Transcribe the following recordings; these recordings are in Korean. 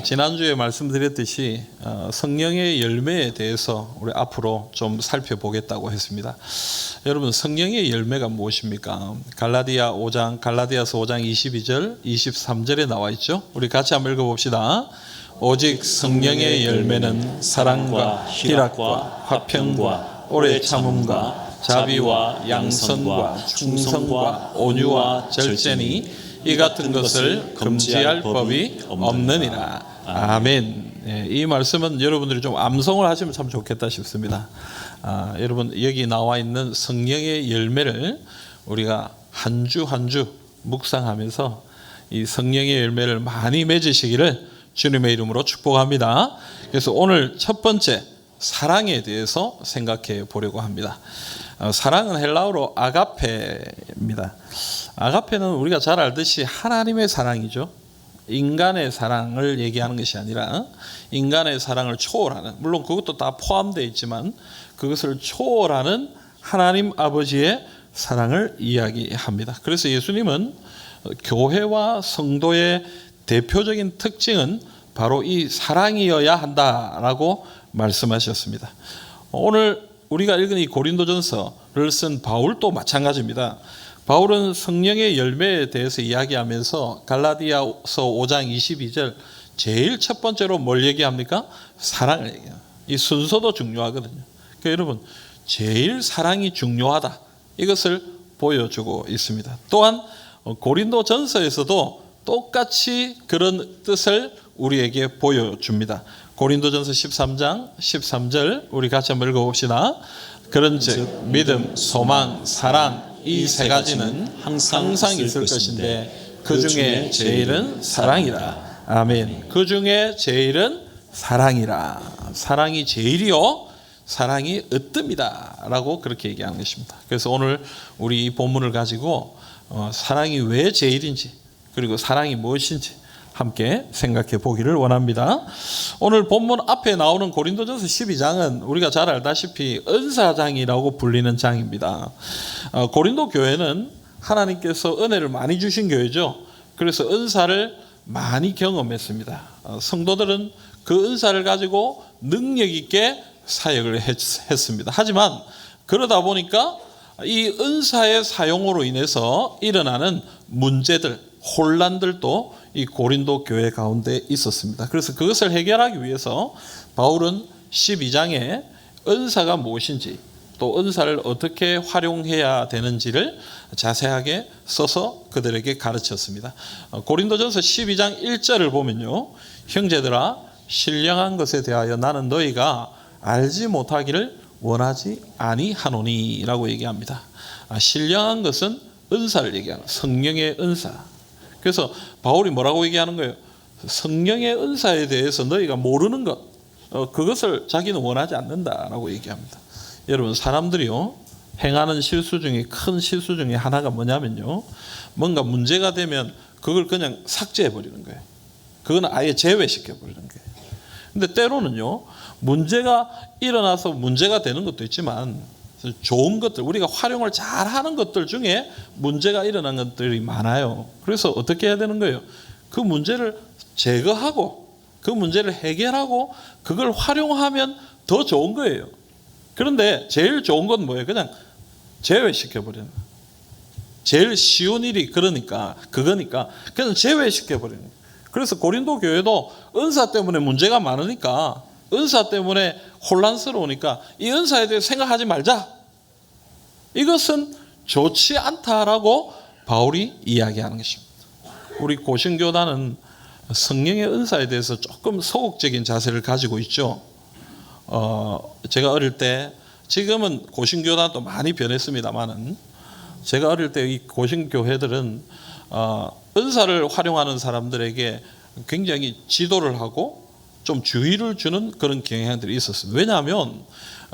지난주에 말씀드렸듯이 성령의 열매에 대해서 우리 앞으로 좀 살펴보겠다고 했습니다. 여러분, 성령의 열매가 무엇입니까? 갈라디아서 5장 22절 23절에 나와 있죠. 우리 같이 한번 읽어봅시다. 오직 성령의 열매는 사랑과 희락과 화평과 오래 참음과 자비와 양선과 충성과 온유와 절제니 이 같은 것을 금지할 법이 없느니라. 아멘. 이 말씀은 여러분들이 좀 암송을 하시면 참 좋겠다 싶습니다. 여러분, 여기 나와 있는 성령의 열매를 우리가 한 주 한 주 묵상하면서 이 성령의 열매를 많이 맺으시기를 주님의 이름으로 축복합니다. 그래서 오늘 첫 번째 사랑에 대해서 생각해 보려고 합니다. 사랑은 헬라어로 아가페입니다. 아가페는 우리가 잘 알듯이 하나님의 사랑이죠. 인간의 사랑을 얘기하는 것이 아니라 인간의 사랑을 초월하는, 물론 그것도 다 포함되어 있지만 그것을 초월하는 하나님 아버지의 사랑을 이야기합니다. 그래서 예수님은 교회와 성도의 대표적인 특징은 바로 이 사랑이어야 한다라고 말씀하셨습니다. 오늘 우리가 읽은 이 고린도전서를 쓴 바울도 마찬가지입니다. 바울은 성령의 열매에 대해서 이야기하면서 갈라디아서 5장 22절 제일 첫 번째로 뭘 얘기합니까? 사랑을 얘기해요. 이 순서도 중요하거든요. 그러니까 여러분, 제일 사랑이 중요하다, 이것을 보여주고 있습니다. 또한 고린도전서에서도 똑같이 그런 뜻을 우리에게 보여줍니다. 고린도전서 13장 13절 우리 같이 한번 읽어봅시다. 그런즉 믿음, 소망, 사랑 이 세 가지는 항상 있을 것인데 그 중에 제일은 사랑이라. 아멘. 그 중에 제일은 사랑이라. 사랑이 제일이요 사랑이 으뜸이다 라고 그렇게 얘기하는 것입니다. 그래서 오늘 우리 이 본문을 가지고 사랑이 왜 제일인지, 그리고 사랑이 무엇인지 함께 생각해 보기를 원합니다. 오늘 본문 앞에 나오는 고린도전서 12장은 우리가 잘 알다시피 은사장이라고 불리는 장입니다. 고린도 교회는 하나님께서 은혜를 많이 주신 교회죠. 그래서 은사를 많이 경험했습니다. 성도들은 그 은사를 가지고 능력 있게 사역을 했습니다. 하지만 그러다 보니까 이 은사의 사용으로 인해서 일어나는 문제들, 혼란들도 이 고린도 교회 가운데 있었습니다. 그래서 그것을 해결하기 위해서 바울은 12장에 은사가 무엇인지, 또 은사를 어떻게 활용해야 되는지를 자세하게 써서 그들에게 가르쳤습니다. 고린도전서 12장 1절을 보면요, 형제들아 신령한 것에 대하여 나는 너희가 알지 못하기를 원하지 아니하노니 라고 얘기합니다. 신령한 것은 은사를 얘기하는, 성령의 은사. 그래서 바울이 뭐라고 얘기하는 거예요? 성령의 은사에 대해서 너희가 모르는 것, 그것을 자기는 원하지 않는다라고 얘기합니다. 여러분, 사람들이요 행하는 실수 중에 큰 실수 중에 하나가 뭐냐면요, 뭔가 문제가 되면 그걸 그냥 삭제해 버리는 거예요. 그건 아예 제외시켜 버리는 거예요. 근데 때로는요, 문제가 일어나서 문제가 되는 것도 있지만 좋은 것들, 우리가 활용을 잘하는 것들 중에 문제가 일어난 것들이 많아요. 그래서 어떻게 해야 되는 거예요? 그 문제를 제거하고 그 문제를 해결하고 그걸 활용하면 더 좋은 거예요. 그런데 제일 좋은 건 뭐예요? 그냥 제외시켜버리는 거예요. 제일 쉬운 일이 그거니까 그냥 제외시켜버리는 거예요. 그래서 고린도 교회도 은사 때문에 문제가 많으니까, 은사 때문에 혼란스러우니까 이 은사에 대해서 생각하지 말자, 이것은 좋지 않다라고 바울이 이야기하는 것입니다. 우리 고신교단은 성령의 은사에 대해서 조금 소극적인 자세를 가지고 있죠. 제가 어릴 때, 지금은 고신교단도 많이 변했습니다만은, 제가 어릴 때 이 고신교회들은 은사를 활용하는 사람들에게 굉장히 지도를 하고 좀 주의를 주는 그런 경향들이 있었습니다. 왜냐하면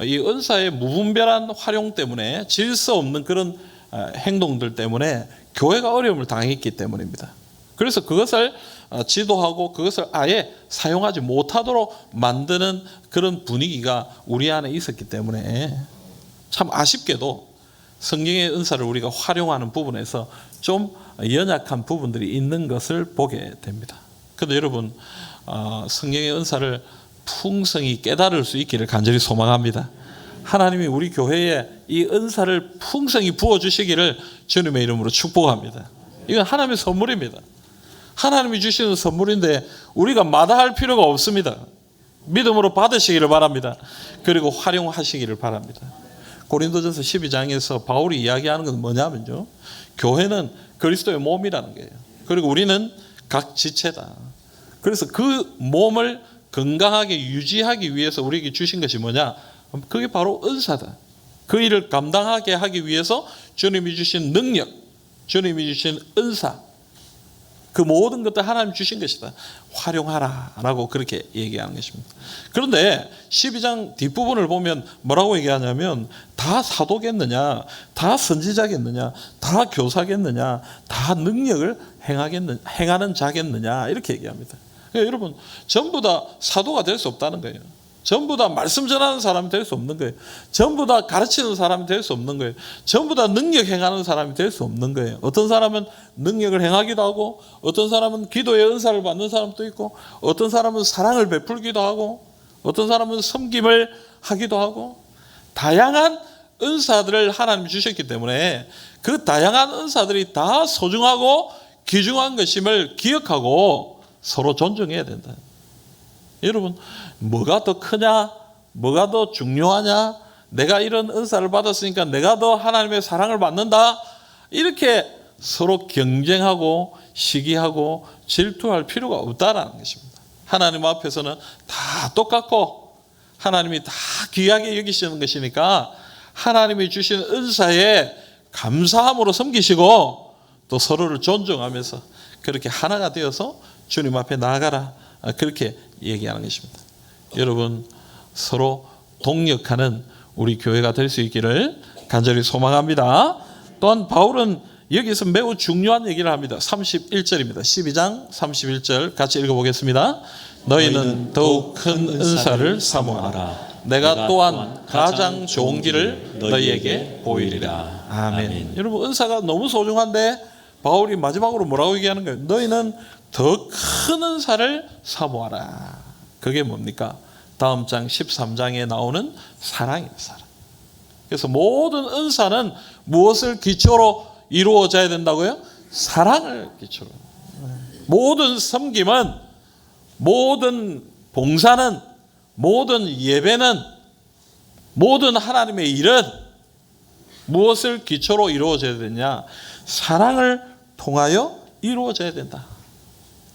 이 은사의 무분별한 활용 때문에, 질서 없는 그런 행동들 때문에 교회가 어려움을 당했기 때문입니다. 그래서 그것을 지도하고 그것을 아예 사용하지 못하도록 만드는 그런 분위기가 우리 안에 있었기 때문에, 참 아쉽게도 성령의 은사를 우리가 활용하는 부분에서 좀 연약한 부분들이 있는 것을 보게 됩니다. 그런데 여러분, 성령의 은사를 풍성히 깨달을 수 있기를 간절히 소망합니다. 하나님이 우리 교회에 이 은사를 풍성히 부어주시기를 주님의 이름으로 축복합니다. 이건 하나님의 선물입니다. 하나님이 주시는 선물인데 우리가 마다할 필요가 없습니다. 믿음으로 받으시기를 바랍니다. 그리고 활용하시기를 바랍니다. 고린도전서 12장에서 바울이 이야기하는 건 뭐냐면요, 교회는 그리스도의 몸이라는 거예요. 그리고 우리는 각 지체다. 그래서 그 몸을 건강하게 유지하기 위해서 우리에게 주신 것이 뭐냐? 그게 바로 은사다. 그 일을 감당하게 하기 위해서 주님이 주신 능력, 주님이 주신 은사, 그 모든 것들 하나님 주신 것이다. 활용하라 라고 그렇게 얘기하는 것입니다. 그런데 12장 뒷부분을 보면 뭐라고 얘기하냐면, 다 사도겠느냐, 다 선지자겠느냐, 다 교사겠느냐, 다 능력을 행하는 자겠느냐, 이렇게 얘기합니다. 그러니까 여러분, 전부 다 사도가 될 수 없다는 거예요. 전부 다 말씀 전하는 사람이 될 수 없는 거예요. 전부 다 가르치는 사람이 될 수 없는 거예요. 전부 다 능력 행하는 사람이 될 수 없는 거예요. 어떤 사람은 능력을 행하기도 하고, 어떤 사람은 기도의 은사를 받는 사람도 있고, 어떤 사람은 사랑을 베풀기도 하고, 어떤 사람은 섬김을 하기도 하고, 다양한 은사들을 하나님이 주셨기 때문에 그 다양한 은사들이 다 소중하고 귀중한 것임을 기억하고 서로 존중해야 된다. 여러분, 뭐가 더 크냐, 뭐가 더 중요하냐, 내가 이런 은사를 받았으니까 내가 더 하나님의 사랑을 받는다, 이렇게 서로 경쟁하고 시기하고 질투할 필요가 없다라는 것입니다. 하나님 앞에서는 다 똑같고 하나님이 다 귀하게 여기시는 것이니까 하나님이 주신 은사에 감사함으로 섬기시고 또 서로를 존중하면서 그렇게 하나가 되어서 주님 앞에 나아가라, 그렇게 얘기하는 것입니다. 여러분, 서로 동력하는 우리 교회가 될 수 있기를 간절히 소망합니다. 또한 바울은 여기서 매우 중요한 얘기를 합니다. 31절입니다. 12장 31절 같이 읽어보겠습니다. 너희는 더욱 큰 은사를 사모하라. 내가 또한 가장 좋은 길을 너희에게 보이리라. 아멘. 여러분, 은사가 너무 소중한데 바울이 마지막으로 뭐라고 얘기하는 거예요? 너희는 더 큰 은사를 사모하라. 그게 뭡니까? 다음 장 13장에 나오는 사랑입니다. 사랑. 그래서 모든 은사는 무엇을 기초로 이루어져야 된다고요? 사랑을 기초로. 모든 섬김은, 모든 봉사는, 모든 예배는, 모든 하나님의 일은 무엇을 기초로 이루어져야 되냐? 사랑을 통하여 이루어져야 된다.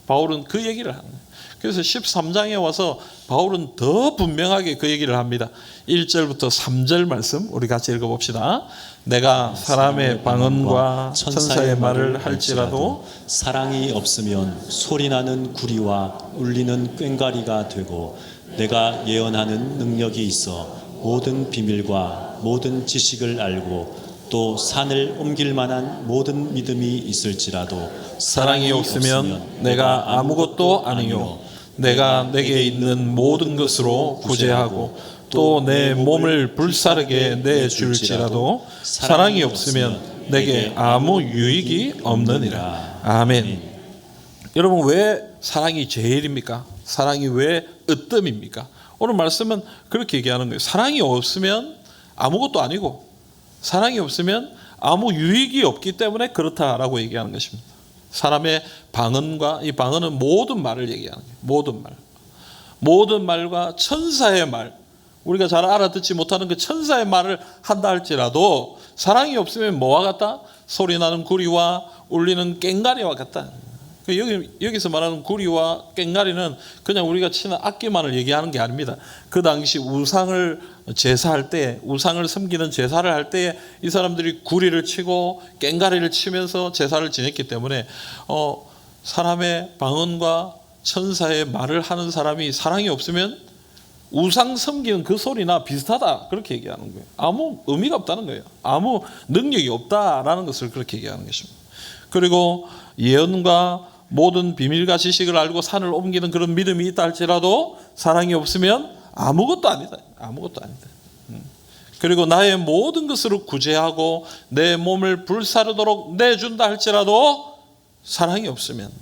바울은 그 얘기를 하는 거예요. 그래서 13장에 와서 바울은 더 분명하게 그 얘기를 합니다. 1절부터 3절 말씀 우리 같이 읽어봅시다. 내가 사람의 방언과 천사의 말을 할지라도 사랑이 없으면 소리나는 구리와 울리는 꽹과리가 되고, 내가 예언하는 능력이 있어 모든 비밀과 모든 지식을 알고 또 산을 옮길 만한 모든 믿음이 있을지라도 사랑이 없으면 내가 아무것도 아니요 내가 내게 있는 모든 것으로 구제하고 또 내 몸을 불사르게 내줄지라도 사랑이 없으면 내게 아무 유익이 없느니라. 아멘. 여러분, 왜 사랑이 제일입니까? 사랑이 왜 으뜸입니까? 오늘 말씀은 그렇게 얘기하는 거예요. 사랑이 없으면 아무것도 아니고 사랑이 없으면 아무 유익이 없기 때문에 그렇다라고 얘기하는 것입니다. 사람의 방언과, 이 방언은 모든 말을 얘기하는 거예요. 모든 말. 모든 말과 천사의 말, 우리가 잘 알아듣지 못하는 그 천사의 말을 한다 할지라도 사랑이 없으면 뭐와 같다? 소리나는 구리와 울리는 꽹과리와 같다. 여기서 말하는 구리와 꽹과리는 그냥 우리가 치는 악기만을 얘기하는 게 아닙니다. 그 당시 우상을 제사할 때, 우상을 섬기는 제사를 할 때 이 사람들이 구리를 치고 꽹과리를 치면서 제사를 지냈기 때문에 사람의 방언과 천사의 말을 하는 사람이 사랑이 없으면 우상 섬기는 그 소리나 비슷하다, 그렇게 얘기하는 거예요. 아무 의미가 없다는 거예요. 아무 능력이 없다라는 것을 그렇게 얘기하는 것입니다. 그리고 예언과 모든 비밀과 지식을 알고 산을 옮기는 그런 믿음이 있다 할지라도 사랑이 없으면 아무것도 아니다. 아무것도 아니다. 그리고 나의 모든 것으로 구제하고 내 몸을 불사르도록 내준다 할지라도 사랑이 없으면,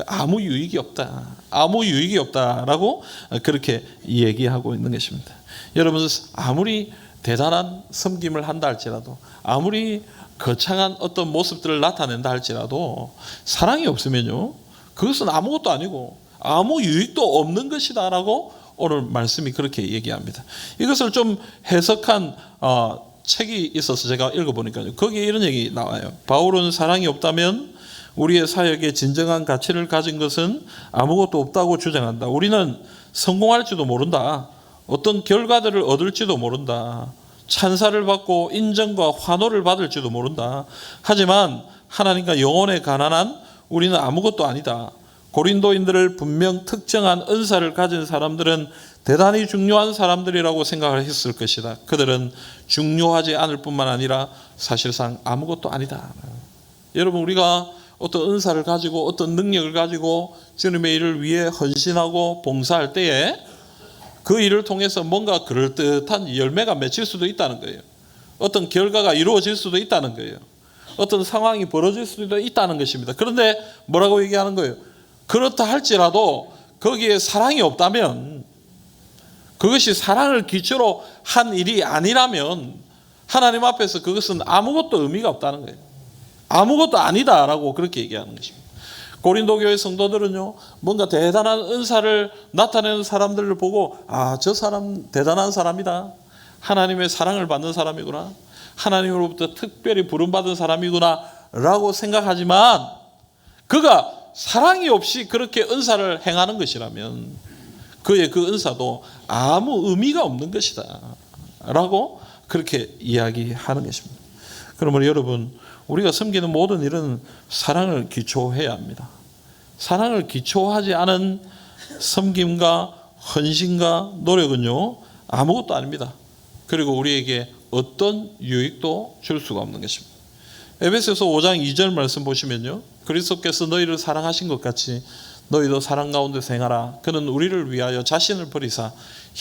아무 유익이 없다. 아무 유익이 없다라고 그렇게 얘기하고 있는 것입니다. 여러분, 아무리 대단한 섬김을 한다 할지라도, 아무리 거창한 어떤 모습들을 나타낸다 할지라도 사랑이 없으면요, 그것은 아무것도 아니고 아무 유익도 없는 것이다라고 오늘 말씀이 그렇게 얘기합니다. 이것을 좀 해석한 책이 있어서 제가 읽어보니까요, 거기에 이런 얘기 나와요. 바울은 사랑이 없다면 우리의 사역에 진정한 가치를 가진 것은 아무것도 없다고 주장한다. 우리는 성공할지도 모른다. 어떤 결과들을 얻을지도 모른다. 찬사를 받고 인정과 환호를 받을지도 모른다. 하지만 하나님과 영혼에 가난한 우리는 아무것도 아니다. 고린도인들을 분명 특정한 은사를 가진 사람들은 대단히 중요한 사람들이라고 생각을 했을 것이다. 그들은 중요하지 않을 뿐만 아니라 사실상 아무것도 아니다. 여러분, 우리가 어떤 은사를 가지고 어떤 능력을 가지고 주님의 일을 위해 헌신하고 봉사할 때에 그 일을 통해서 뭔가 그럴듯한 열매가 맺힐 수도 있다는 거예요. 어떤 결과가 이루어질 수도 있다는 거예요. 어떤 상황이 벌어질 수도 있다는 것입니다. 그런데 뭐라고 얘기하는 거예요? 그렇다 할지라도 거기에 사랑이 없다면, 그것이 사랑을 기초로 한 일이 아니라면 하나님 앞에서 그것은 아무것도 의미가 없다는 거예요. 아무것도 아니다라고 그렇게 얘기하는 것입니다. 고린도 교회 성도들은요, 뭔가 대단한 은사를 나타내는 사람들을 보고, 저 사람 대단한 사람이다. 하나님의 사랑을 받는 사람이구나. 하나님으로부터 특별히 부름받은 사람이구나 라고 생각하지만, 그가 사랑이 없이 그렇게 은사를 행하는 것이라면 그의 그 은사도 아무 의미가 없는 것이다 라고 그렇게 이야기하는 것입니다. 그러므로 여러분, 우리가 섬기는 모든 일은 사랑을 기초해야 합니다. 사랑을 기초하지 않은 섬김과 헌신과 노력은요, 아무것도 아닙니다. 그리고 우리에게 어떤 유익도 줄 수가 없는 것입니다. 에베소서 5장 2절 말씀 보시면요, 그리스도께서 너희를 사랑하신 것 같이 너희도 사랑 가운데 행하라. 그는 우리를 위하여 자신을 버리사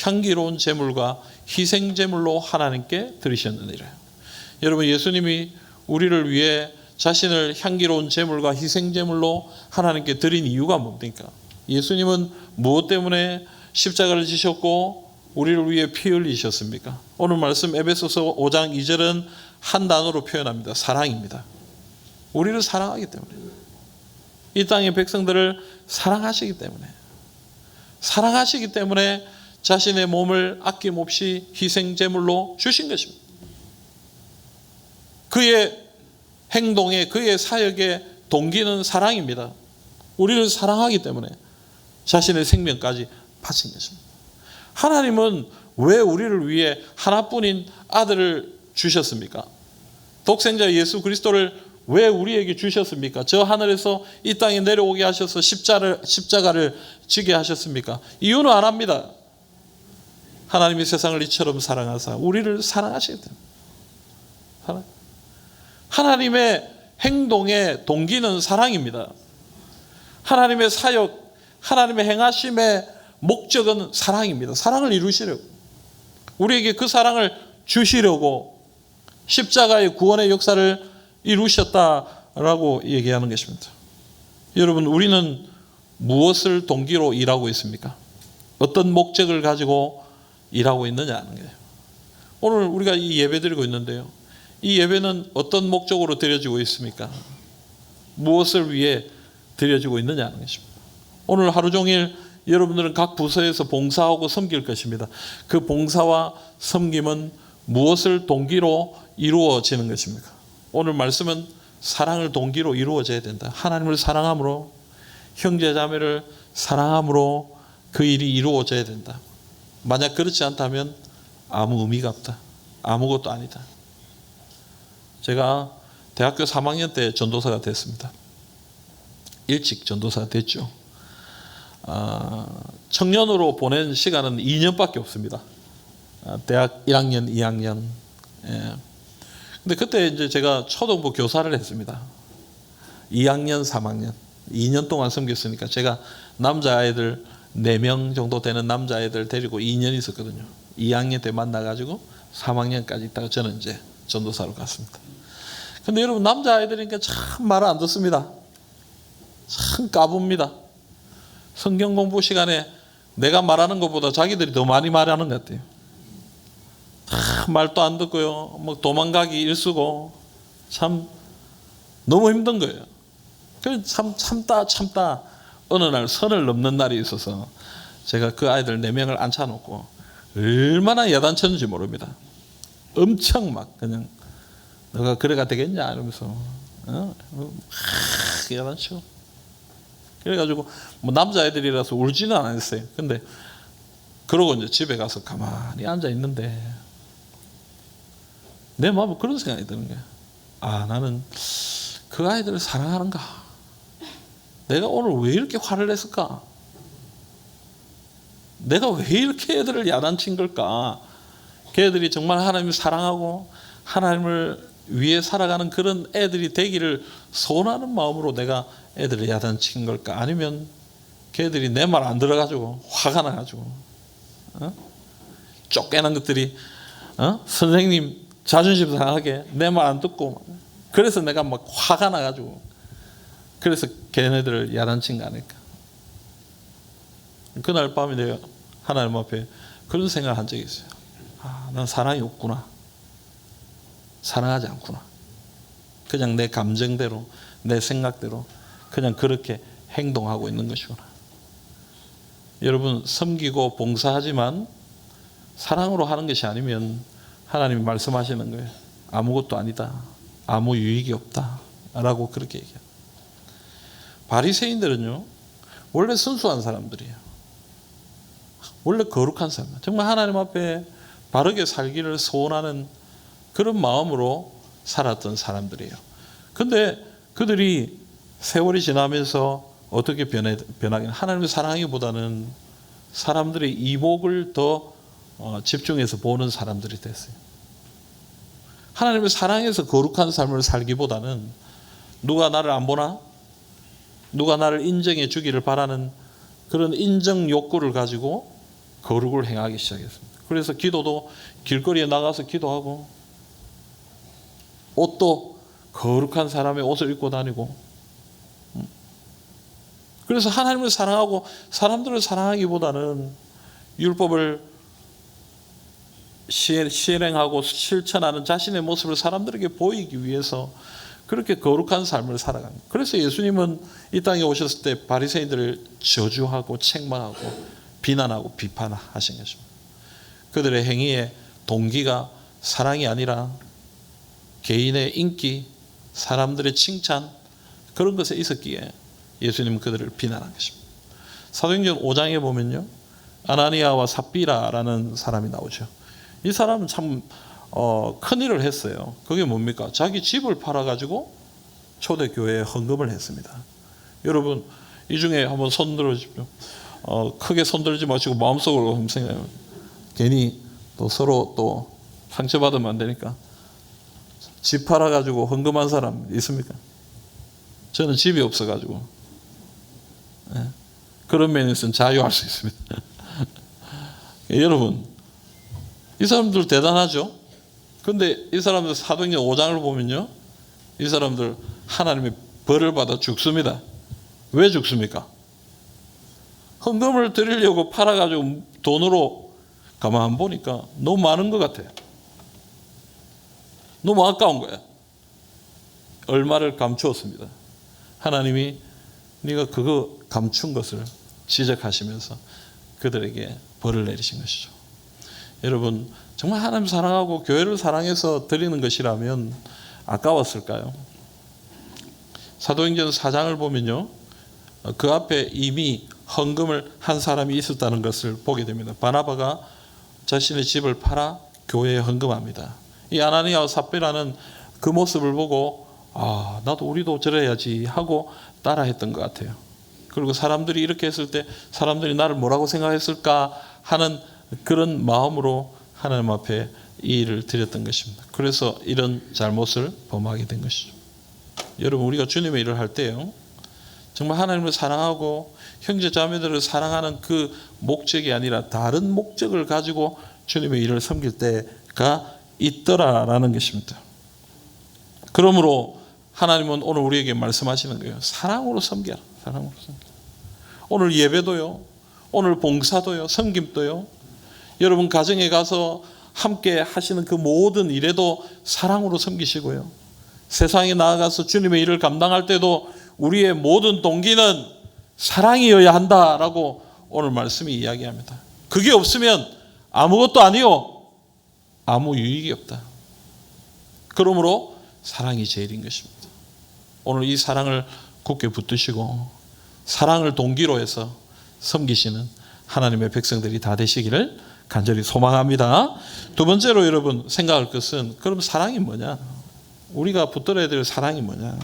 향기로운 제물과 희생 제물로 하나님께 드리셨느니라. 여러분, 예수님이 우리를 위해 자신을 향기로운 제물과 희생 제물로 하나님께 드린 이유가 뭡니까? 예수님은 무엇 때문에 십자가를 지셨고 우리를 위해 피 흘리셨습니까? 오늘 말씀 에베소서 5장 2절은 한 단어로 표현합니다. 사랑입니다. 우리를 사랑하기 때문에, 이 땅의 백성들을 사랑하시기 때문에 자신의 몸을 아낌없이 희생 제물로 주신 것입니다. 그의 행동에, 그의 사역의 동기는 사랑입니다. 우리를 사랑하기 때문에 자신의 생명까지 바친 것입니다. 하나님은 왜 우리를 위해 하나뿐인 아들을 주셨습니까? 독생자 예수 그리스도를 왜 우리에게 주셨습니까? 저 하늘에서 이 땅에 내려오게 하셔서 십자가를 지게 하셨습니까? 이유는 안 합니다. 하나님이 세상을 이처럼 사랑하사 우리를 사랑하시기 때문에. 하나님의 행동의 동기는 사랑입니다. 하나님의 사역, 하나님의 행하심의 목적은 사랑입니다. 사랑을 이루시려고, 우리에게 그 사랑을 주시려고 십자가의 구원의 역사를 이루셨다라고 얘기하는 것입니다. 여러분, 우리는 무엇을 동기로 일하고 있습니까? 어떤 목적을 가지고 일하고 있느냐 하는 거예요. 오늘 우리가 이 예배 드리고 있는데요, 이 예배는 어떤 목적으로 드려지고 있습니까? 무엇을 위해 드려지고 있느냐 하는 것입니다. 오늘 하루 종일 여러분들은 각 부서에서 봉사하고 섬길 것입니다. 그 봉사와 섬김은 무엇을 동기로 이루어지는 것입니까? 오늘 말씀은 사랑을 동기로 이루어져야 된다. 하나님을 사랑함으로, 형제자매를 사랑함으로 그 일이 이루어져야 된다. 만약 그렇지 않다면 아무 의미가 없다. 아무것도 아니다. 제가 대학교 3학년 때 전도사가 됐습니다. 일찍 전도사가 됐죠. 청년으로 보낸 시간은 2년밖에 없습니다. 대학 1학년, 2학년. 근데 그때 이제 제가 초등부 교사를 했습니다. 2학년, 3학년. 2년 동안 섬겼으니까 제가 남자아이들 4명 정도 되는 남자아이들 데리고 2년 있었거든요. 2학년 때 만나가지고 3학년까지 있다가 저는 이제 전도사로 갔습니다. 근데 여러분, 남자아이들이니까 참 말을 안 듣습니다. 참 까붑니다. 성경 공부 시간에 내가 말하는 것보다 자기들이 더 많이 말하는 것 같아요. 말도 안 듣고요. 뭐 도망가기 일쑤고 참 너무 힘든 거예요. 그래서 참다 어느 날 선을 넘는 날이 있어서 제가 그 아이들 4명을 앉혀놓고 얼마나 야단쳤는지 모릅니다. 엄청 막 그냥 너가 그래가 되겠냐 이러면서 야단치고 그래가지고 뭐 남자애들이라서 울지는 않았어요. 근데 그러고 이제 집에 가서 가만히 앉아 있는데 내 마음에 그런 생각이 드는 거야. 아, 나는 그 아이들을 사랑하는가? 내가 오늘 왜 이렇게 화를 냈을까? 내가 왜 이렇게 애들을 야단친 걸까? 걔들이 정말 하나님을 사랑하고 하나님을 위해 살아가는 그런 애들이 되기를 소원하는 마음으로 내가 애들을 야단친 걸까? 아니면 걔들이 내 말 안 들어가지고 화가 나가지고 쫓겨난 것들이 선생님 자존심 상하게 내 말 안 듣고 그래서 내가 막 화가 나가지고 그래서 걔네들을 야단친 거 아닐까? 그날 밤에 내가 하나님 앞에 그런 생각을 한 적이 있어요. 아, 난 사랑이 없구나. 사랑하지 않구나. 그냥 내 감정대로 내 생각대로 그냥 그렇게 행동하고 있는 것이구나. 여러분, 섬기고 봉사하지만 사랑으로 하는 것이 아니면 하나님이 말씀하시는 거예요. 아무것도 아니다. 아무 유익이 없다. 라고 그렇게 얘기해요. 바리새인들은요, 원래 순수한 사람들이에요. 원래 거룩한 사람. 정말 하나님 앞에 바르게 살기를 소원하는 그런 마음으로 살았던 사람들이에요. 근데 그들이 세월이 지나면서 어떻게 변하긴 하나님의 사랑하기보다는 사람들의 이목을 더 집중해서 보는 사람들이 됐어요. 하나님의 사랑에서 거룩한 삶을 살기보다는 누가 나를 안 보나? 누가 나를 인정해 주기를 바라는 그런 인정 욕구를 가지고 거룩을 행하기 시작했습니다. 그래서 기도도 길거리에 나가서 기도하고 옷도 거룩한 사람의 옷을 입고 다니고 그래서 하나님을 사랑하고 사람들을 사랑하기보다는 율법을 실행하고 실천하는 자신의 모습을 사람들에게 보이기 위해서 그렇게 거룩한 삶을 살아갑니다. 그래서 예수님은 이 땅에 오셨을 때 바리새인들을 저주하고 책망하고 비난하고 비판하신 것입니다. 그들의 행위의 동기가 사랑이 아니라 개인의 인기, 사람들의 칭찬 그런 것에 있었기에 예수님은 그들을 비난한 것입니다. 사도행전 5장에 보면요, 아나니아와 삽비라라는 사람이 나오죠. 이 사람은 참 큰 일을 했어요. 그게 뭡니까? 자기 집을 팔아가지고 초대교회에 헌금을 했습니다. 여러분, 이 중에 한번 손 들어주십시오. 크게 손 들지 마시고 마음속으로 한번 생각해요. 괜히 또 서로 또 상처받으면 안 되니까. 집 팔아가지고 헌금한 사람 있습니까? 저는 집이 없어가지고 그런 면에서는 자유할 수 있습니다. 여러분, 이 사람들 대단하죠? 근데 이 사람들 사도행전 5장을 보면요, 이 사람들 하나님의 벌을 받아 죽습니다. 왜 죽습니까? 헌금을 드리려고 팔아가지고 돈으로 가만 보니까 너무 많은 것 같아요. 너무 아까운 거야. 얼마를 감추었습니다. 하나님이 네가 그거 감춘 것을 지적하시면서 그들에게 벌을 내리신 것이죠. 여러분, 정말 하나님 사랑하고 교회를 사랑해서 드리는 것이라면 아까웠을까요? 사도행전 4장을 보면요, 그 앞에 이미 헌금을 한 사람이 있었다는 것을 보게 됩니다. 바나바가 자신의 집을 팔아 교회에 헌금합니다. 이 아나니아와 삽비라는 그 모습을 보고 나도 우리도 저래야지 하고 따라했던 것 같아요. 그리고 사람들이 이렇게 했을 때 사람들이 나를 뭐라고 생각했을까 하는 그런 마음으로 하나님 앞에 이 일을 드렸던 것입니다. 그래서 이런 잘못을 범하게 된 것이죠. 여러분, 우리가 주님의 일을 할 때요, 정말 하나님을 사랑하고 형제 자매들을 사랑하는 그 목적이 아니라 다른 목적을 가지고 주님의 일을 섬길 때가 있더라라는 것입니다. 그러므로 하나님은 오늘 우리에게 말씀하시는 거예요. 사랑으로 섬겨라. 사랑으로 섬깁니다. 오늘 예배도요, 오늘 봉사도요, 섬김도요, 여러분 가정에 가서 함께 하시는 그 모든 일에도 사랑으로 섬기시고요, 세상에 나아가서 주님의 일을 감당할 때도 우리의 모든 동기는 사랑이어야 한다라고 오늘 말씀이 이야기합니다. 그게 없으면 아무것도 아니요, 아무 유익이 없다. 그러므로 사랑이 제일인 것입니다. 오늘 이 사랑을 굳게 붙드시고 사랑을 동기로 해서 섬기시는 하나님의 백성들이 다 되시기를 간절히 소망합니다. 두 번째로 여러분 생각할 것은, 그럼 사랑이 뭐냐? 우리가 붙들어야 될 사랑이 뭐냐?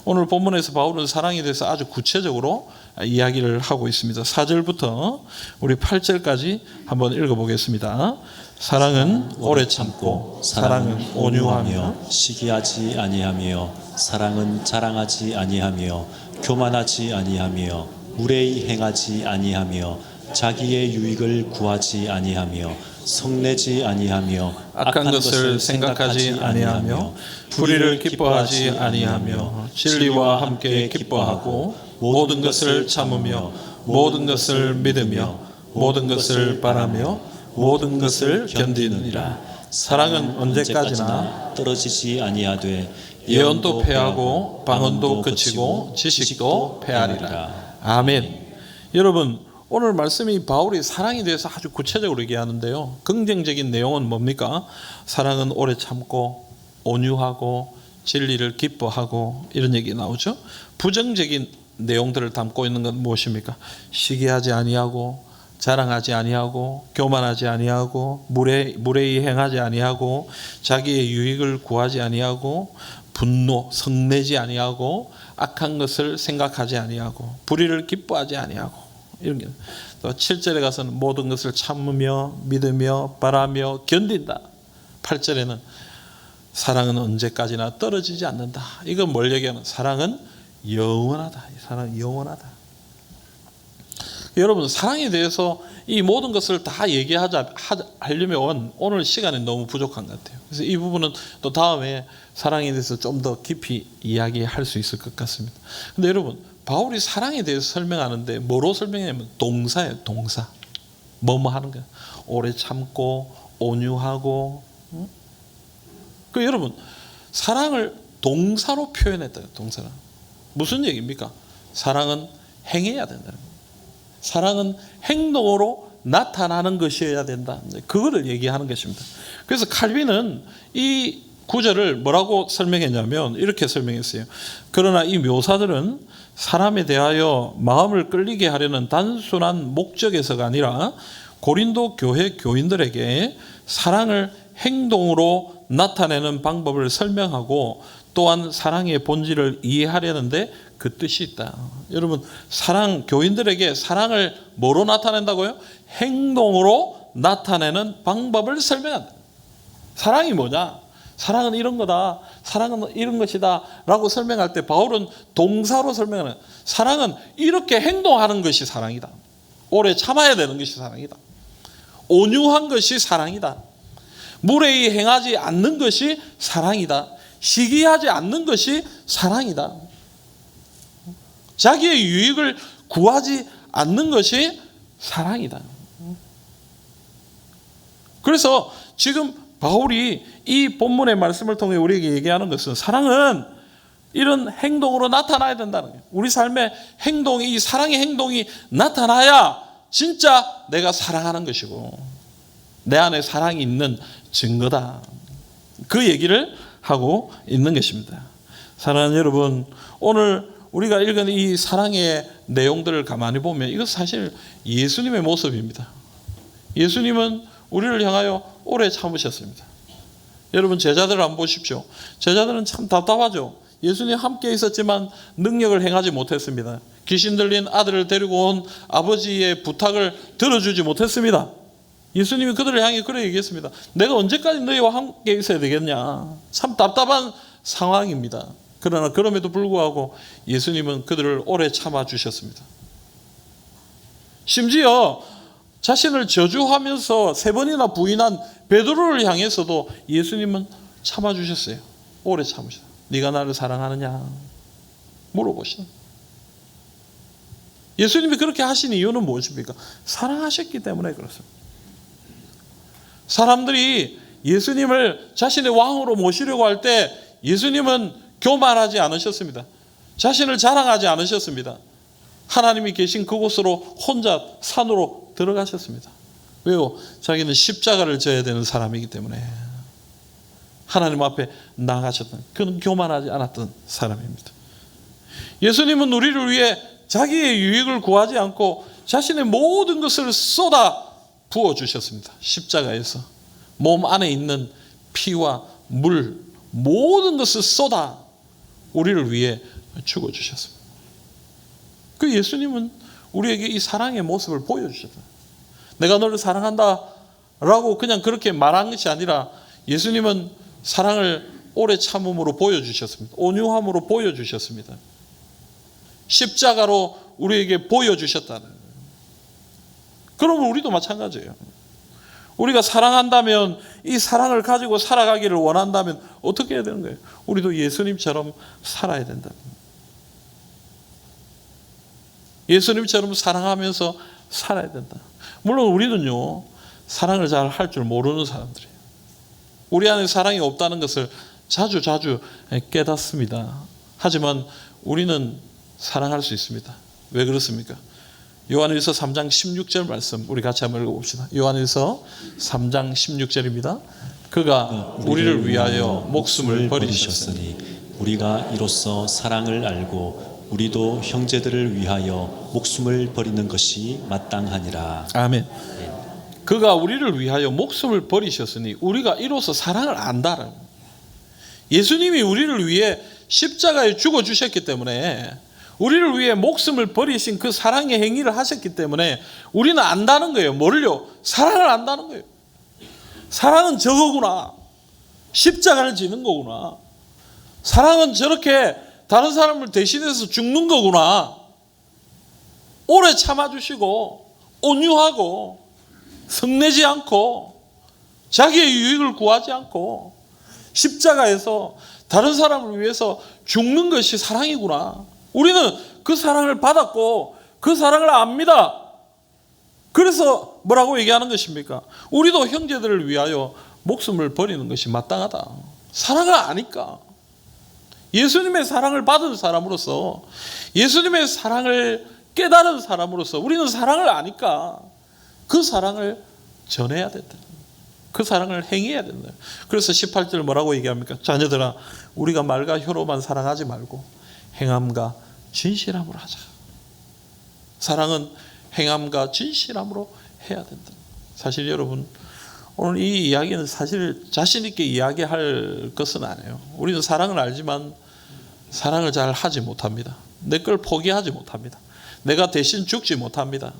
오늘 본문에서 바울은 사랑에 대해서 아주 구체적으로 이야기를 하고 있습니다. 4절부터 우리 8절까지 한번 읽어보겠습니다. 사랑은 오래 참고, 사랑은 온유하며, 시기하지 아니하며, 사랑은 자랑하지 아니하며, 교만하지 아니하며, 무례히 행하지 아니하며, 자기의 유익을 구하지 아니하며, 성내지 아니하며, 악한 것을 생각하지 아니하며, 불의를 기뻐하지 아니하며, 진리와 함께 기뻐하고, 모든 것을 참으며, 모든 것을 믿으며, 모든 것을 바라며, 모든 것을 견디느니라. 사랑은 언제까지나 떨어지지 아니하되, 예언도 패하고 방언도 그치고 지식도 패하리라. 아멘. 여러분, 오늘 말씀이 바울이 사랑에 대해서 아주 구체적으로 얘기하는데요, 긍정적인 내용은 뭡니까? 사랑은 오래 참고 온유하고 진리를 기뻐하고 이런 얘기 나오죠. 부정적인 내용들을 담고 있는 건 무엇입니까? 시기하지 아니하고, 자랑하지 아니하고, 교만하지 아니하고, 무례히 행하지 아니하고, 자기의 유익을 구하지 아니하고, 분노, 성내지 아니하고, 악한 것을 생각하지 아니하고, 불의를 기뻐하지 아니하고, 이런 게. 또 7절에 가서는 모든 것을 참으며 믿으며 바라며 견딘다. 8절에는 사랑은 언제까지나 떨어지지 않는다. 이건 뭘 얘기하는? 사랑은 영원하다. 사랑은 영원하다. 여러분, 사랑에 대해서 이 모든 것을 다 하려면 오늘 시간이 너무 부족한 것 같아요. 그래서 이 부분은 또 다음에 사랑에 대해서 좀 더 깊이 이야기할 수 있을 것 같습니다. 근데 여러분, 바울이 사랑에 대해서 설명하는데 뭐로 설명하냐면 동사예요. 동사. 뭐뭐 하는 거예요. 오래 참고 온유하고. 그 여러분, 사랑을 동사로 표현했다. 동사는 무슨 얘기입니까? 사랑은 행해야 된다는 거예요. 사랑은 행동으로 나타나는 것이어야 된다. 그거를 얘기하는 것입니다. 그래서 칼빈은 이 구절을 뭐라고 설명했냐면 이렇게 설명했어요. 그러나 이 묘사들은 사람에 대하여 마음을 끌리게 하려는 단순한 목적에서가 아니라 고린도 교회 교인들에게 사랑을 행동으로 나타내는 방법을 설명하고, 또한 사랑의 본질을 이해하려는데 그 뜻이 있다. 여러분, 교인들에게 사랑을 뭐로 나타낸다고요? 행동으로 나타내는 방법을 설명한다. 사랑이 뭐냐? 사랑은 이런 거다. 사랑은 이런 것이다. 라고 설명할 때 바울은 동사로 설명하는, 사랑은 이렇게 행동하는 것이 사랑이다. 오래 참아야 되는 것이 사랑이다. 온유한 것이 사랑이다. 무례히 행하지 않는 것이 사랑이다. 시기하지 않는 것이 사랑이다. 자기의 유익을 구하지 않는 것이 사랑이다. 그래서 지금 바울이 이 본문의 말씀을 통해 우리에게 얘기하는 것은, 사랑은 이런 행동으로 나타나야 된다는 거예요. 우리 삶의 행동이, 이 사랑의 행동이 나타나야 진짜 내가 사랑하는 것이고 내 안에 사랑이 있는 증거다. 그 얘기를 하고 있는 것입니다. 사랑하는 여러분, 오늘 우리가 읽은 이 사랑의 내용들을 가만히 보면 이것 사실 예수님의 모습입니다. 예수님은 우리를 향하여 오래 참으셨습니다. 여러분, 제자들을 한번 보십시오. 제자들은 참 답답하죠. 예수님 함께 있었지만 능력을 행하지 못했습니다. 귀신 들린 아들을 데리고 온 아버지의 부탁을 들어주지 못했습니다. 예수님이 그들을 향해 그래 얘기했습니다. 내가 언제까지 너희와 함께 있어야 되겠냐. 참 답답한 상황입니다. 그러나 그럼에도 불구하고 예수님은 그들을 오래 참아주셨습니다. 심지어 자신을 저주하면서 3번이나 부인한 베드로를 향해서도 예수님은 참아주셨어요. 오래 참으셨어요. 네가 나를 사랑하느냐 물어보시는. 예수님이 그렇게 하신 이유는 무엇입니까? 사랑하셨기 때문에 그렇습니다. 사람들이 예수님을 자신의 왕으로 모시려고 할 때 예수님은 교만하지 않으셨습니다. 자신을 자랑하지 않으셨습니다. 하나님이 계신 그곳으로 혼자 산으로 들어가셨습니다. 왜요? 자기는 십자가를 져야 되는 사람이기 때문에 하나님 앞에 나가셨던, 그는 교만하지 않았던 사람입니다. 예수님은 우리를 위해 자기의 유익을 구하지 않고 자신의 모든 것을 쏟아 부어주셨습니다. 십자가에서 몸 안에 있는 피와 물 모든 것을 쏟아 우리를 위해 죽어주셨습니다. 그 예수님은 우리에게 이 사랑의 모습을 보여주셨다. 내가 너를 사랑한다 라고 그냥 그렇게 말한 것이 아니라 예수님은 사랑을 오래 참음으로 보여주셨습니다. 온유함으로 보여주셨습니다. 십자가로 우리에게 보여주셨다는 거예요. 그러면 우리도 마찬가지예요. 우리가 사랑한다면, 이 사랑을 가지고 살아가기를 원한다면 어떻게 해야 되는 거예요? 우리도 예수님처럼 살아야 된다. 예수님처럼 사랑하면서 살아야 된다. 물론 우리는요, 사랑을 잘 할 줄 모르는 사람들이에요. 우리 안에 사랑이 없다는 것을 자주 깨닫습니다. 하지만 우리는 사랑할 수 있습니다. 왜 그렇습니까? 요한일서 3장 16절 말씀 우리 같이 한번 읽어봅시다. 요한일서 3장 16절입니다. 그가 우리를 위하여 목숨을 버리셨으니 우리가 이로써 사랑을 알고 우리도 형제들을 위하여 목숨을 버리는 것이 마땅하니라. 아멘. 그가 우리를 위하여 목숨을 버리셨으니 우리가 이로써 사랑을 안다라. 예수님이 우리를 위해 십자가에 죽어주셨기 때문에, 우리를 위해 목숨을 버리신 그 사랑의 행위를 하셨기 때문에 우리는 안다는 거예요. 뭐를요? 사랑을 안다는 거예요. 사랑은 저거구나. 십자가를 지는 거구나. 사랑은 저렇게 다른 사람을 대신해서 죽는 거구나. 오래 참아주시고 온유하고 성내지 않고 자기의 유익을 구하지 않고 십자가에서 다른 사람을 위해서 죽는 것이 사랑이구나. 우리는 그 사랑을 받았고 그 사랑을 압니다. 그래서 뭐라고 얘기하는 것입니까? 우리도 형제들을 위하여 목숨을 버리는 것이 마땅하다. 사랑을 아니까. 예수님의 사랑을 받은 사람으로서, 예수님의 사랑을 깨달은 사람으로서 우리는 사랑을 아니까 그 사랑을 전해야 된다. 그 사랑을 행해야 된다. 그래서 18절 뭐라고 얘기합니까? 자녀들아, 우리가 말과 혀로만 사랑하지 말고 행함과 진실함으로 하자. 사랑은 행함과 진실함으로 해야 된다. 사실 여러분, 오늘 이 이야기는 사실 자신 있게 이야기할 것은 아니에요. 우리는 사랑을 알지만 사랑을 잘 하지 못합니다. 내 걸 포기하지 못합니다. 내가 대신 죽지 못합니다.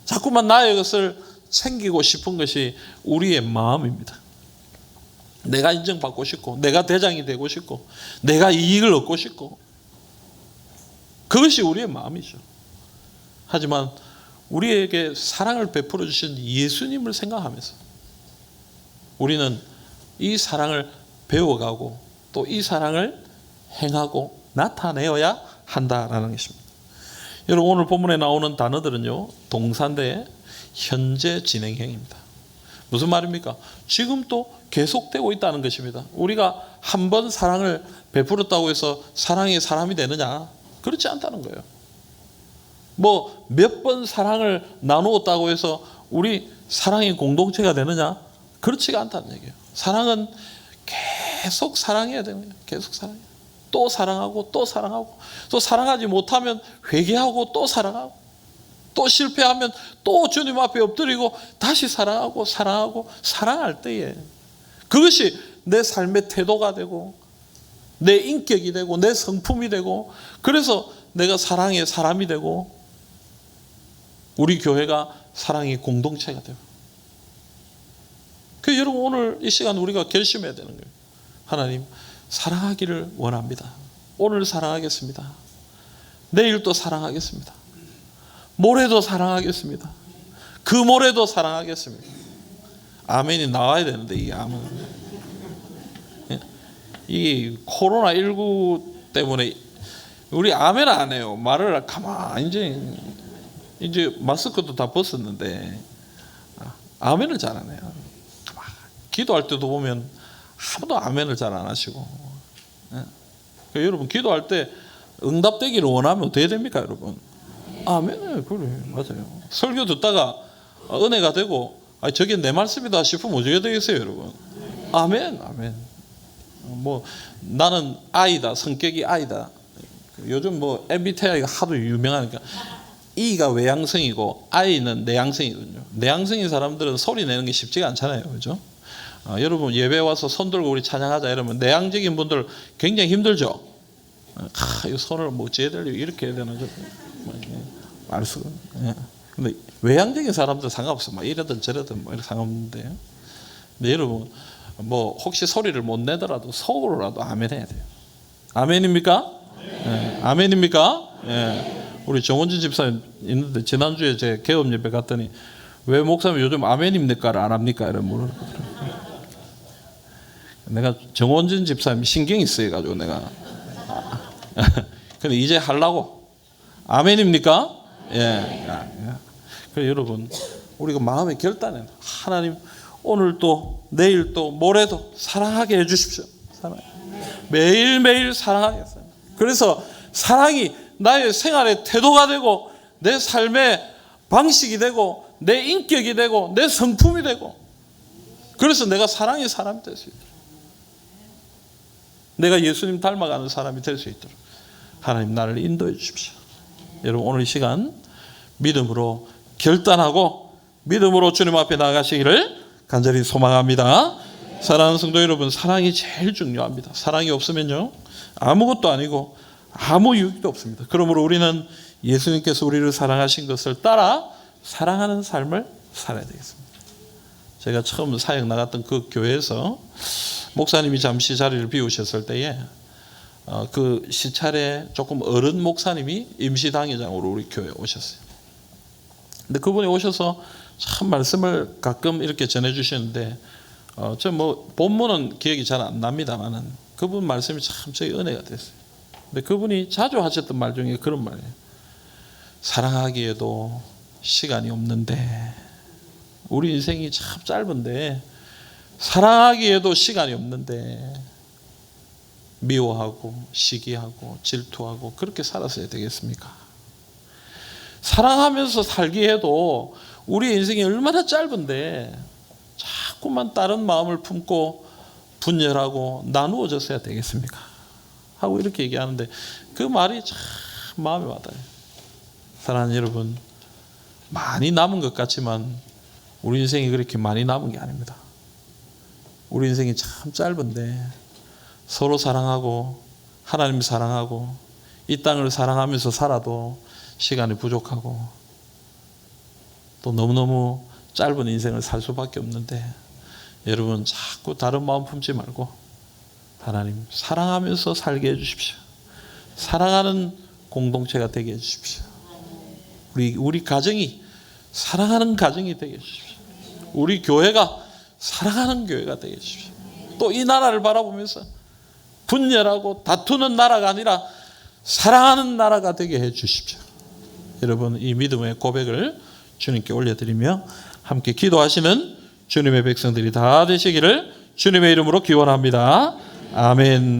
자꾸만 나의 것을 챙기고 싶은 것이 우리의 마음입니다. 내가 인정받고 싶고, 내가 대장이 되고 싶고, 내가 이익을 얻고 싶고, 그것이 우리의 마음이죠. 하지만 우리에게 사랑을 베풀어 주신 예수님을 생각하면서 우리는 이 사랑을 배워가고 또 이 사랑을 행하고 나타내어야 한다라는 것입니다. 여러분, 오늘 본문에 나오는 단어들은요, 동사인데 현재 진행형입니다. 무슨 말입니까? 지금 또 계속되고 있다는 것입니다. 우리가 한 번 사랑을 베풀었다고 해서 사랑의 사람이 되느냐? 그렇지 않다는 거예요. 뭐 몇 번 사랑을 나누었다고 해서 우리 사랑의 공동체가 되느냐? 그렇지가 않다는 얘기예요. 사랑은 계속 사랑해야 되는 거예요. 계속 사랑해요. 또 사랑하고 또 사랑하고, 또 사랑하지 못하면 회개하고 또 사랑하고, 또 실패하면 또 주님 앞에 엎드리고 다시 사랑하고 사랑하고, 사랑할 때에 그것이 내 삶의 태도가 되고 내 인격이 되고 내 성품이 되고, 그래서 내가 사랑의 사람이 되고 우리 교회가 사랑의 공동체가 되고. 그 여러분, 오늘 이 시간 우리가 결심해야 되는 거예요. 하나님, 사랑하기를 원합니다. 오늘 사랑하겠습니다. 내일도 사랑하겠습니다. 모레도 사랑하겠습니다. 그 모레도 사랑하겠습니다. 아멘이 나와야 되는데 이 아멘. 이 코로나19 때문에 우리 아멘 안 해요. 말을 가만히 이제 마스크도 다 벗었는데 아멘을 잘 안 해요. 기도할 때도 보면 아무도 아멘을 잘 안 하시고. 그러니까 여러분 기도할 때 응답되기를 원하면 어떻게 됩니까, 여러분? 아멘. 그래, 맞아요. 설교 듣다가 은혜가 되고 저게 내 말씀이다 싶으면 어떻게 되겠어요, 여러분? 아멘, 아멘. 뭐 나는 I다, 성격이 I다. 요즘 뭐 MBTI가 하도 유명하니까 E가 외향성이고 I는 내향성이거든요. 내향성인 사람들은 소리 내는 게 쉽지가 않잖아요, 그렇죠? 여러분 예배 와서 손 들고 우리 찬양하자 이러면 내향적인 분들 굉장히 힘들죠. 이 손을 뭐 쥐어 들려 이렇게 해야 되나 알 수가. 근데 외향적인 사람들 상관없어. 막 이러든 저러든 뭐 이렇게 상관없는데. 근데 여러분 뭐 혹시 소리를 못 내더라도 속으로라도 아멘 해야 돼요. 아멘입니까? 네. 아멘입니까? 네. 우리 정원진 집사님 있는데 지난주에 제 개업 예배 갔더니 왜 목사님 요즘 아멘입니까를 안 합니까? 이런 물어보더라고요. 내가 정원진 집사님 신경이 쓰여가지고 내가 근데 이제 하려고. 아멘입니까? 예. 그래 여러분 우리가 마음의 결단에 하나님 오늘도 내일도 모레도 사랑하게 해주십시오. 사랑. 매일매일 사랑하게 했어요. 그래서 사랑이 나의 생활의 태도가 되고 내 삶의 방식이 되고 내 인격이 되고 내 성품이 되고 그래서 내가 사랑의 사람이 될 수 있도록 내가 예수님 닮아가는 사람이 될 수 있도록 하나님 나를 인도해 주십시오. 여러분 오늘 이 시간 믿음으로 결단하고 믿음으로 주님 앞에 나가시기를 간절히 소망합니다. 사랑하는 성도 여러분, 사랑이 제일 중요합니다. 사랑이 없으면요 아무것도 아니고 아무 유익도 없습니다. 그러므로 우리는 예수님께서 우리를 사랑하신 것을 따라 사랑하는 삶을 살아야 되겠습니다. 제가 처음 사역 나갔던 그 교회에서 목사님이 잠시 자리를 비우셨을 때에 그 시찰에 조금 어른 목사님이 임시당회장으로 우리 교회에 오셨어요. 근데 그분이 오셔서 참 말씀을 가끔 이렇게 전해주시는데 저 뭐 본문은 기억이 잘 안 납니다만은 그분 말씀이 참 저희 은혜가 됐어요. 근데 그분이 자주 하셨던 말 중에 그런 말이에요. 사랑하기에도 시간이 없는데 우리 인생이 참 짧은데 사랑하기에도 시간이 없는데 미워하고 시기하고 질투하고 그렇게 살았어야 되겠습니까? 사랑하면서 살기 해도 우리 인생이 얼마나 짧은데 자꾸만 다른 마음을 품고 분열하고 나누어졌어야 되겠습니까? 하고 이렇게 얘기하는데 그 말이 참 마음에 와닿아요. 사랑하는 여러분, 많이 남은 것 같지만 우리 인생이 그렇게 많이 남은 게 아닙니다. 우리 인생이 참 짧은데 서로 사랑하고 하나님 사랑하고 이 땅을 사랑하면서 살아도 시간이 부족하고 또 너무너무 짧은 인생을 살 수밖에 없는데 여러분 자꾸 다른 마음 품지 말고 하나님 사랑하면서 살게 해주십시오. 사랑하는 공동체가 되게 해주십시오. 우리 가정이 사랑하는 가정이 되게 해주십시오. 우리 교회가 사랑하는 교회가 되게 해주십시오. 또 이 나라를 바라보면서 분열하고 다투는 나라가 아니라 사랑하는 나라가 되게 해주십시오. 여러분 이 믿음의 고백을 주님께 올려드리며 함께 기도하시는 주님의 백성들이 다 되시기를 주님의 이름으로 기원합니다. 아멘.